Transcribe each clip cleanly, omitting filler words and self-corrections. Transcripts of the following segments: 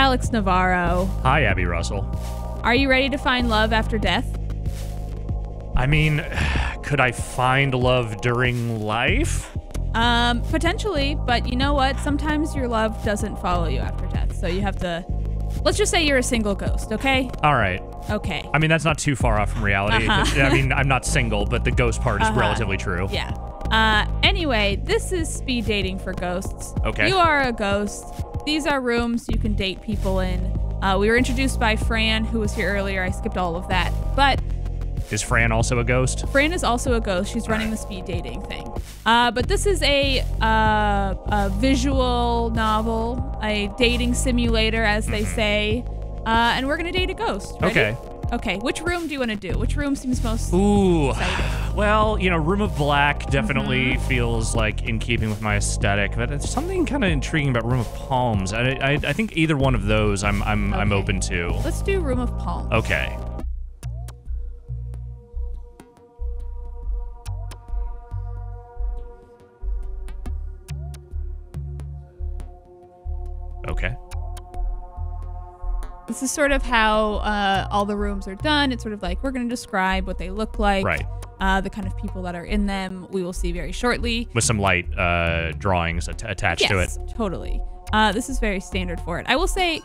Alex Navarro. Hi, Abby Russell. Are you ready to find love after death? I mean, could I find love during life? Potentially, but you know what? Sometimes your love doesn't follow you after death, so you have to... Let's just say you're a single ghost, okay? All right. Okay. I mean, that's not too far off from reality. I mean, I'm not single, but the ghost part is relatively true. Yeah. Anyway, this is speed dating for ghosts. Okay. You are a ghost. These are rooms you can date people in. We were introduced by Fran, who was here earlier. I skipped all of that. But... Is Fran also a ghost? Fran is also a ghost. She's running the speed dating thing. But this is a visual novel, a dating simulator, as they say. And we're going to date a ghost. Ready? Okay. Okay. Which room do you want to do? Which room seems most exciting? Well, you know, Room of Black definitely feels like in keeping with my aesthetic, but it's something kind of intriguing about Room of Palms. I think either one of those I'm open to. Let's do Room of Palms. Okay. Okay. This is sort of how all the rooms are done. It's sort of like we're going to describe what they look like, right? The kind of people that are in them. We will see very shortly. With some light drawings attached to it. Yes, totally. This is very standard for it. I will say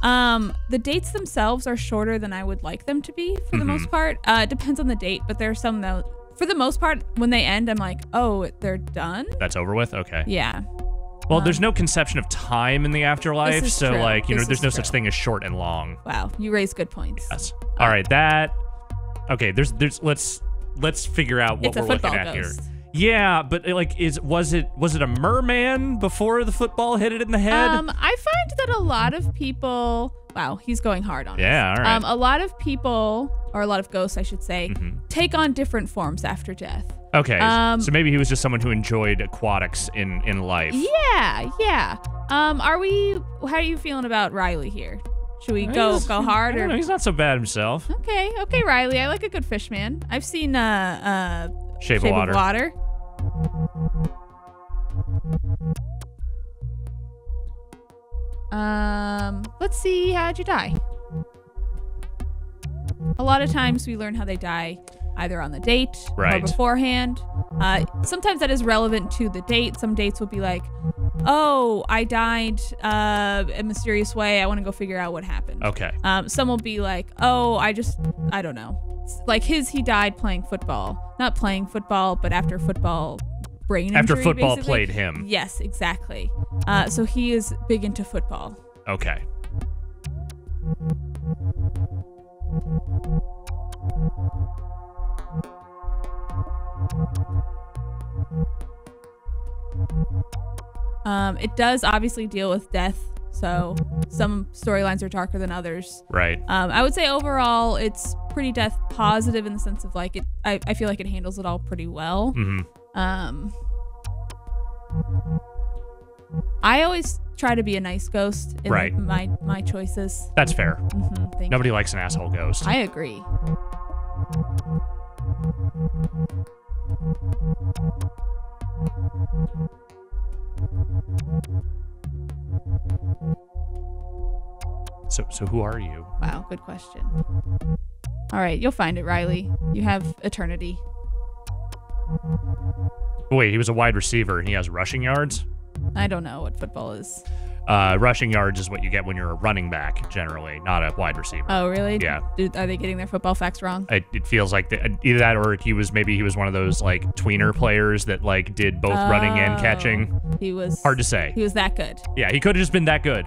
the dates themselves are shorter than I would like them to be for the most part. It depends on the date, but there are some that, for the most part, when they end, I'm like, oh, they're done? That's over with? Okay. Yeah. Well, there's no conception of time in the afterlife, so true. like, you know, there's no true. such thing as short and long. Wow, you raise good points. Yes. All right, okay, let's figure out what we're looking at ghost. here. Yeah, but like was it a merman before the football hit it in the head? I find that a lot of people, wow, he's going hard on us. Yeah, all right. A lot of people, or a lot of ghosts, I should say, take on different forms after death. Okay, so maybe he was just someone who enjoyed aquatics in life. Yeah. How are you feeling about Riley here? Should we go hard? I don't know, he's not so bad himself. Okay, Riley. I like a good fish man. I've seen Shape of Water. Let's see, how'd you die? A lot of times we learn how they die either on the date or beforehand. Sometimes that is relevant to the date. Some dates will be like, oh, I died a mysterious way. I want to go figure out what happened. Okay. Some will be like, oh, I don't know. Like he died playing football. Not playing football, but after football brain injury, after football basically. played him. Yes, exactly. So he is big into football. Okay. It does obviously deal with death, so some storylines are darker than others. Right. I would say overall it's pretty death positive in the sense of like I feel like it handles it all pretty well. I always try to be a nice ghost in my choices. That's fair. Nobody likes likes an asshole ghost. I agree. So who are you? Wow, good question. All right, you'll find it, Riley. You have eternity. Wait, he was a wide receiver and he has rushing yards? I don't know what football is. Rushing yards is what you get when you're a running back, generally, not a wide receiver. Oh, really? Yeah. Are they getting their football facts wrong? It feels like either that or he was one of those like tweener players that like did both running and catching. He was hard to say. He was that good. Yeah, he could have just been that good.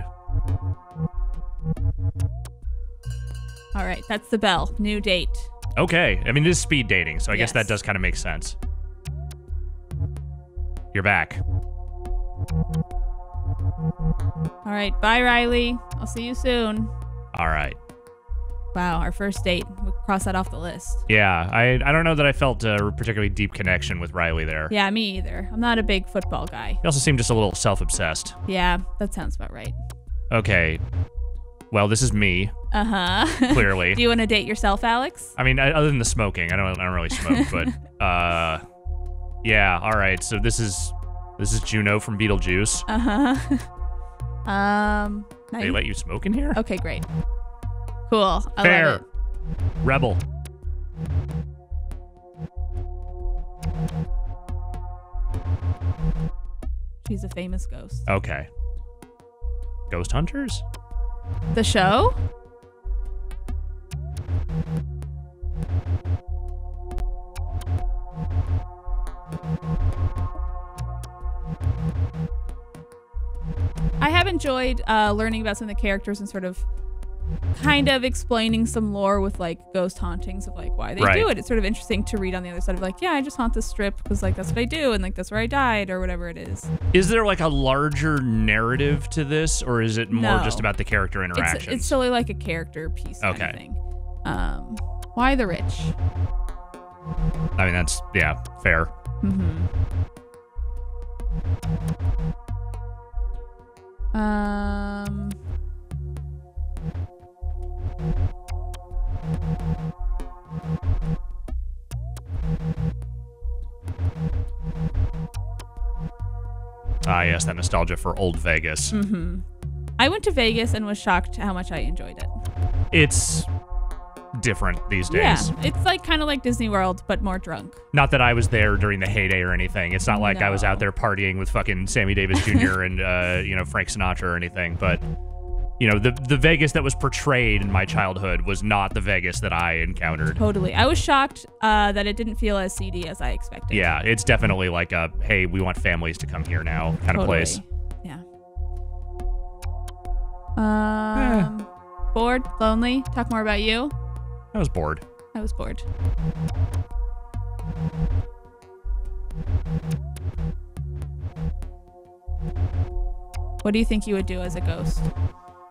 All right, that's the bell. New date. Okay. I mean, it is speed dating, so I guess that does kind of make sense. You're back. All right, bye, Riley. I'll see you soon. All right. Wow, our first date. We'll cross that off the list. Yeah, I don't know that I felt a particularly deep connection with Riley there. Yeah, me either. I'm not a big football guy. He also seemed just a little self-obsessed. Yeah, that sounds about right. Okay. Well, this is me. Clearly. Do you want to date yourself, Alex? I mean, other than the smoking, I don't really smoke, but yeah. All right. So this is Juno from Beetlejuice. They let you smoke in here? Okay, great. Cool. I Fair. love it. Rebel. She's a famous ghost. Okay. Ghost Hunters? The show? I have enjoyed learning about some of the characters and sort of kind of explaining some lore with like ghost hauntings of like why they do it. It's sort of interesting to read on the other side of like, yeah, I just haunt this strip because like that's what I do and like that's where I died or whatever it is. Is there like a larger narrative to this, or is it more just about the character interactions? It's solely like a character piece kind of thing. Why the rich? I mean, that's, yeah, fair. Mm-hmm. Ah, yes, that nostalgia for old Vegas. Mm-hmm. I went to Vegas and was shocked how much I enjoyed it. It's different these days. Yeah, it's like kind of like Disney World, but more drunk. Not that I was there during the heyday or anything. It's not like I was out there partying with fucking Sammy Davis Jr. and Frank Sinatra or anything. But the Vegas that was portrayed in my childhood was not the Vegas that I encountered. Totally. I was shocked that it didn't feel as seedy as I expected. Yeah, it's definitely like a, hey, we want families to come here now kind of place. Yeah. Bored? Lonely? Talk more about you? I was bored. I was bored. What do you think you would do as a ghost?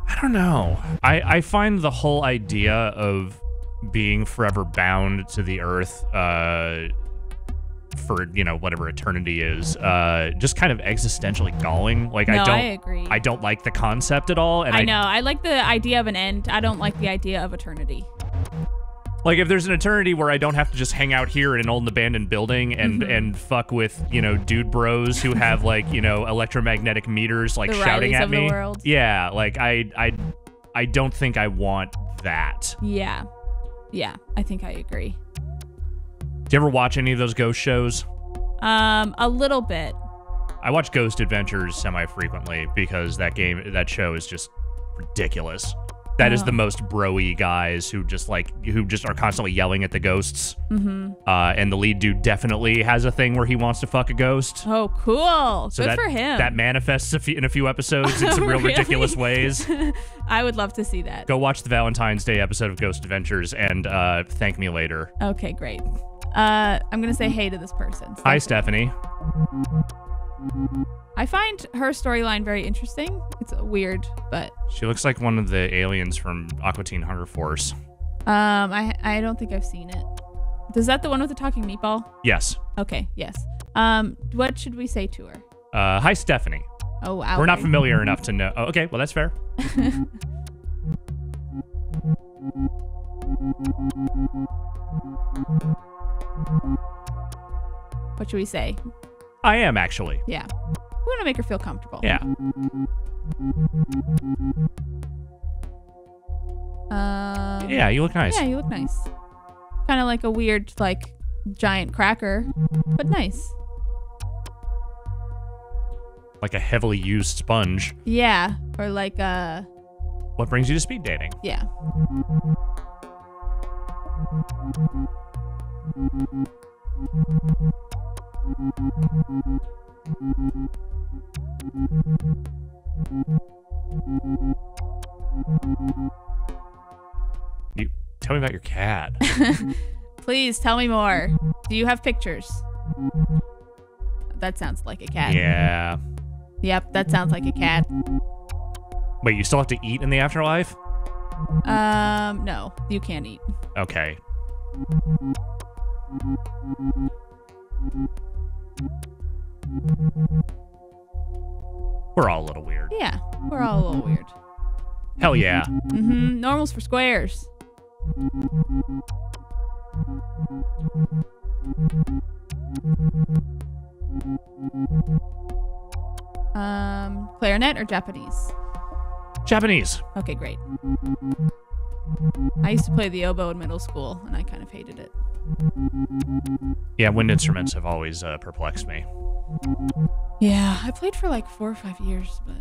I don't know. I find the whole idea of being forever bound to the earth for, whatever eternity is, just kind of existentially galling. Like, I agree. I don't like the concept at all. And I know. I like the idea of an end. I don't like the idea of eternity. Like, if there's an eternity where I don't have to just hang out here in an old abandoned building and fuck with, dude bros who have, like, electromagnetic meters, like, the shouting Rileys at of me. The world. Yeah, like, I don't think I want that. Yeah. Yeah, I think I agree. Do you ever watch any of those ghost shows? A little bit. I watch Ghost Adventures semi-frequently because that show is just ridiculous. That is the most bro-y guys who just are constantly yelling at the ghosts. Mm-hmm. And the lead dude definitely has a thing where he wants to fuck a ghost. Oh, cool. So good for him. That manifests in a few episodes in some real ridiculous ways. I would love to see that. Go watch the Valentine's Day episode of Ghost Adventures and thank me later. Okay, great. I'm going to say hey to this person. Stephanie. Hi, Stephanie. I find her storyline very interesting. It's weird, but... She looks like one of the aliens from Aqua Teen Hunger Force. I don't think I've seen it. Is that the one with the talking meatball? Yes. Okay, yes. What should we say to her? Hi, Stephanie. Oh, wow. We're not familiar enough to know. Oh, okay, well, that's fair. What should we say? I am, actually. Yeah. We want to make her feel comfortable. Yeah. Yeah, you look nice. Yeah, you look nice. Kind of like a weird, like, giant cracker, but nice. Like a heavily used sponge. Yeah, or like a... What brings you to speed dating? Yeah. You tell me about your cat. Please tell me more. Do you have pictures? That sounds like a cat. Yeah. Yep, that sounds like a cat. Wait, you still have to eat in the afterlife? No, you can't eat. Okay. We're all a little weird. Yeah, we're all a little weird. Hell yeah. Mm-hmm. Normals for squares. Clarinet or Japanese? Japanese. Okay, great. I used to play the oboe in middle school, and I kind of hated it. Yeah, wind instruments have always perplexed me. Yeah, I played for like 4 or 5 years, but...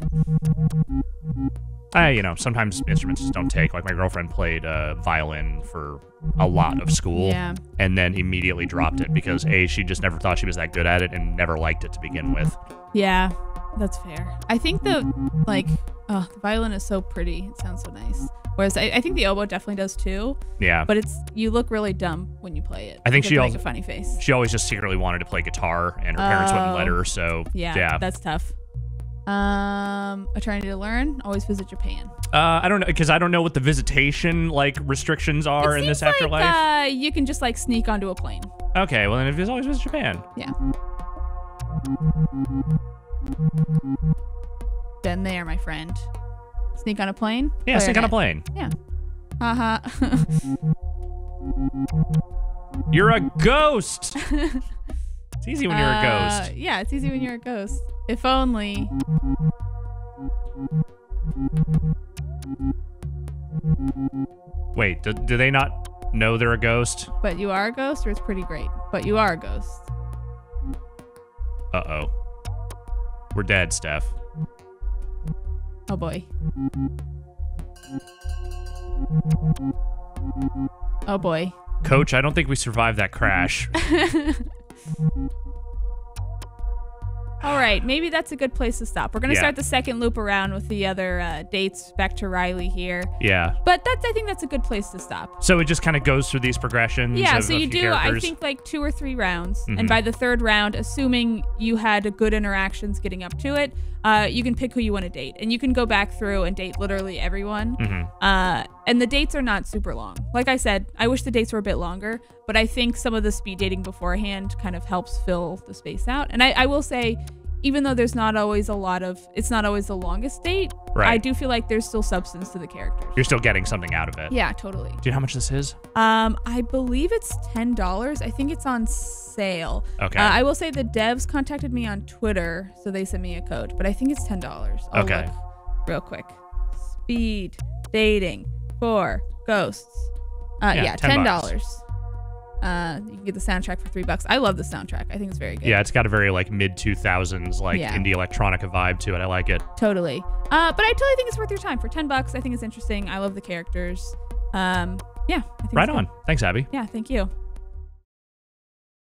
Sometimes instruments just don't take. Like, my girlfriend played violin for a lot of school, and then immediately dropped it because, A, she just never thought she was that good at it and never liked it to begin with. Yeah, that's fair. I think the violin is so pretty. It sounds so nice. Whereas I think the oboe definitely does too. Yeah. But you look really dumb when you play it. I think she make a funny face. She always just secretly wanted to play guitar, and her parents wouldn't let her. So yeah, that's tough. Eternity to learn. Always visit Japan. I don't know, because I don't know what the visitation restrictions are in this afterlife. Like, you can just sneak onto a plane. Okay, well then if it's always visit Japan. Yeah. Been there, my friend. Sneak on a plane? Yeah, sneak on a plane. Yeah. Haha. You're a ghost. It's easy when you're a ghost. Yeah, it's easy when you're a ghost. If only. Wait, do they not know they're a ghost? But you are a ghost, or it's pretty great? But you are a ghost. Uh-oh. We're dead, Steph. Oh boy. Oh boy. Coach, I don't think we survived that crash. All right, maybe that's a good place to stop. We're going to start the second loop around with the other dates back to Riley here. Yeah. But I think that's a good place to stop. So it just kind of goes through these progressions. Yeah, of so you do, characters. I think, 2 or 3 rounds. Mm-hmm. And by the 3rd round, assuming you had good interactions getting up to it, you can pick who you want to date. And you can go back through and date literally everyone. Mm-hmm. And the dates are not super long. Like I said, I wish the dates were a bit longer, but I think some of the speed dating beforehand kind of helps fill the space out. And I will say, even though there's not always it's not always the longest date, right. I do feel like there's still substance to the characters. You're still getting something out of it. Yeah, totally. Do you know how much this is? I believe it's $10. I think it's on sale. Okay. I will say the devs contacted me on Twitter, so they sent me a code, but I think it's $10. I'll look real quick. Speed dating for ghosts. Yeah, $10. You can get the soundtrack for $3. I love the soundtrack. I think it's very good. Yeah, it's got a very mid 2000s indie electronica vibe to it. I like it. Totally. But I totally think it's worth your time for $10. I think it's interesting. I love the characters. Yeah. I think right on. Thanks, Abby. Yeah, thank you.